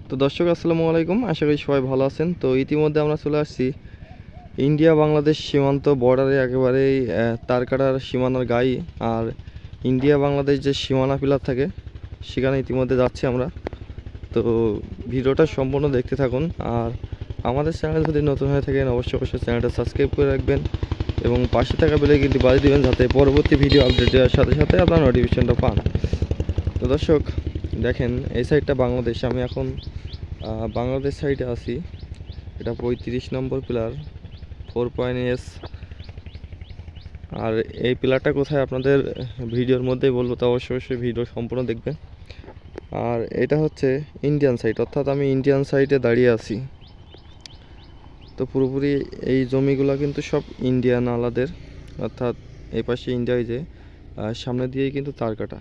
তো দর্শক আসসালামু আলাইকুম, আশা করি সবাই ভালো আছেন। তো ইতিমধ্যে আমরা চলে আসছি ইন্ডিয়া বাংলাদেশ সীমান্ত বর্ডারে, একেবারেই তারকাটার সীমানার গায়ে। আর ইন্ডিয়া বাংলাদেশ যে সীমানা পিলার থাকে সেখানে ইতিমধ্যে যাচ্ছি আমরা। তো ভিডিওটা সম্পূর্ণ দেখতে থাকুন। আর আমাদের চ্যানেল যদি নতুন হয়ে থাকেন অবশ্যই চ্যানেলটা সাবস্ক্রাইব করে রাখবেন এবং পাশে থাকা বেলে কিন্তু বাজিয়ে দেবেন, যাতে পরবর্তী ভিডিও আপডেট দেওয়ার সাথে সাথে আপনার নোটিফিকেশনটা পান। তো দর্শক দেখেন, এই সাইডটা বাংলাদেশ, আমি এখন বাংলাদেশ সাইডে আছি। এটা 35 নম্বর পিলার 4.S। আর এই পিলারটা কোথায় আপনাদের ভিডিওর মধ্যেই বলবো, তো অবশ্যই ভিডিও সম্পূর্ণ দেখবেন। আর এটা হচ্ছে ইন্ডিয়ান সাইড, অর্থাৎ আমি ইন্ডিয়ান সাইডে দাঁড়িয়ে আছি। তো পুরোপুরি এই জমিগুলো কিন্তু সব ইন্ডিয়ান আলাদের, অর্থাৎ এই পাশে ইন্ডিয়ায় যে সামনে দিয়েই কিন্তু তার কাটা,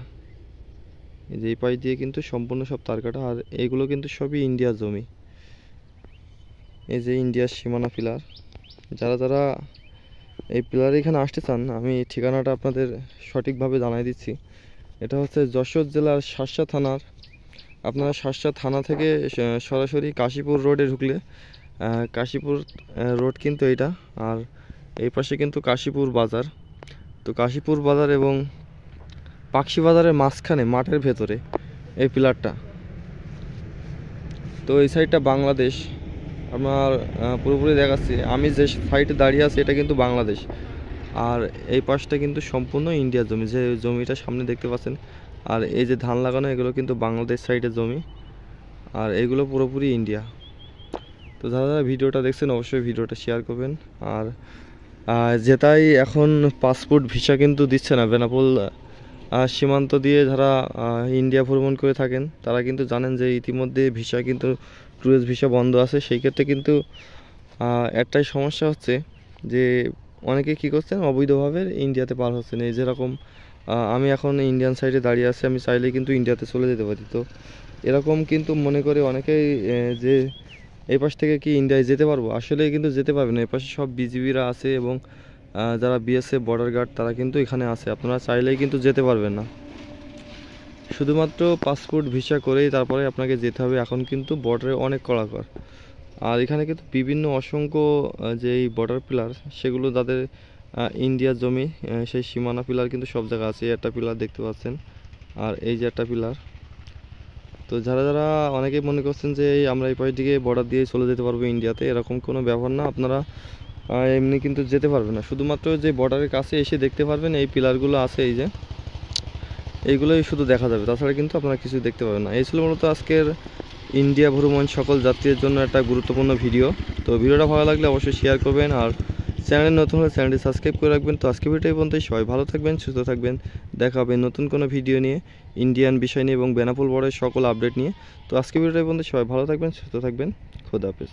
এই যে এই পাশ দিয়ে কিন্তু সম্পূর্ণ সব তার কাটা। আর এইগুলো কিন্তু সবই ইন্ডিয়ার জমি। এই যে ইন্ডিয়ার সীমানা পিলার। যারা যারা এই পিলার এখানে আসতে চান, আমি ঠিকানাটা আপনাদের সঠিকভাবে জানাই দিচ্ছি। এটা হচ্ছে যশোর জেলার শার্শা থানার, আপনারা শার্শা থানা থেকে সরাসরি কাশীপুর রোডে ঢুকলে কাশীপুর রোড কিন্তু এইটা। আর এই পাশে কিন্তু কাশীপুর বাজার। তো কাশীপুর বাজার এবং পাকশি বাজারের মাঝখানে মাঠের ভেতরে এই পিলারটা। তো এই সাইডটা বাংলাদেশ, আমার পুরোপুরি দেখাচ্ছি। আমি যে সাইডে দাঁড়িয়ে আছি এটা কিন্তু বাংলাদেশ, আর এই পাশটা কিন্তু সম্পূর্ণ ইন্ডিয়ার জমি, যে জমিটা সামনে দেখতে পাচ্ছেন। আর এই যে ধান লাগানো, এগুলো কিন্তু বাংলাদেশ সাইডের জমি, আর এগুলো পুরোপুরি ইন্ডিয়া। তো যারা যারা ভিডিওটা দেখছেন অবশ্যই ভিডিওটা শেয়ার করবেন। আর যেটাই এখন পাসপোর্ট ভিসা কিন্তু দিচ্ছে না, বেনাপোল সীমান্ত দিয়ে যারা ইন্ডিয়া ভ্রমণ করে থাকেন তারা কিন্তু জানেন যে ইতিমধ্যে ভিসা কিন্তু ট্যুরিস্ট ভিসা বন্ধ আছে। সেই ক্ষেত্রে কিন্তু একটাই সমস্যা হচ্ছে যে অনেকে কী করছেন, অবৈধভাবে ইন্ডিয়াতে পার হচ্ছেন। এই যেরকম আমি এখন ইন্ডিয়ান সাইডে দাঁড়িয়ে আছি, আমি চাইলেই কিন্তু ইন্ডিয়াতে চলে যেতে পারি। তো এরকম কিন্তু মনে করে অনেকেই যে এই পাশ থেকে কি ইন্ডিয়ায় যেতে পারবো, আসলে কিন্তু যেতে পারবে না। এই পাশে সব বিজিবিরা আছে এবং যারা বিএসএফ বর্ডার গার্ড তারা কিন্তু এখানে আছে। আপনারা চাইলেই কিন্তু যেতে পারবেন না, শুধুমাত্র পাসপোর্ট ভিসা করেই তারপরে আপনাকে যেতে হবে। এখন কিন্তু বর্ডারে অনেক কড়াকড়। আর এখানে কিন্তু বিভিন্ন অসংখ্য যে এই বর্ডার পিলার, সেগুলো যাদের ইন্ডিয়ার জমি, সেই সীমানা পিলার কিন্তু সব জায়গায় আছে। একটা পিলার দেখতে পাচ্ছেন, আর এই যে একটা পিলার। তো যারা যারা অনেকেই মনে করছেন যে আমরা এই পাশ দিকে বর্ডার দিয়ে চলে যেতে পারবো ইন্ডিয়াতে, এরকম কোনো ব্যাপার না। আপনারা এমনি কিন্তু যেতে পারবেন না, শুধুমাত্র যে বর্ডারের কাছে এসে দেখতে পারবেন এই পিলারগুলো আছে, এই যে এইগুলোই শুধু দেখা যাবে, তাছাড়া কিন্তু আপনারা কিছু দেখতে পাবেন না। এই ছিল মূলত আজকের ইন্ডিয়া ভ্রমণ সকল যাত্রীদের জন্য একটা গুরুত্বপূর্ণ ভিডিও। তো ভিডিওটা ভালো লাগলে অবশ্যই শেয়ার করবেন, আর চ্যানেল নতুন হলে চ্যানেলটি সাবস্ক্রাইব করে রাখবেন। তো আজকে ভিডিও পর্যন্ত সবাই ভালো থাকবেন, সুস্থ থাকবেন। দেখা হবে নতুন কোনো ভিডিও নিয়ে, ইন্ডিয়ান বিষয় নিয়ে এবং বেনাপোল বর্ডারের সকল আপডেট নিয়ে। তো আজকে ভিডিও পর্যন্ত সবাই ভালো থাকবেন, সুস্থ থাকবেন। খোদা হাফেজ।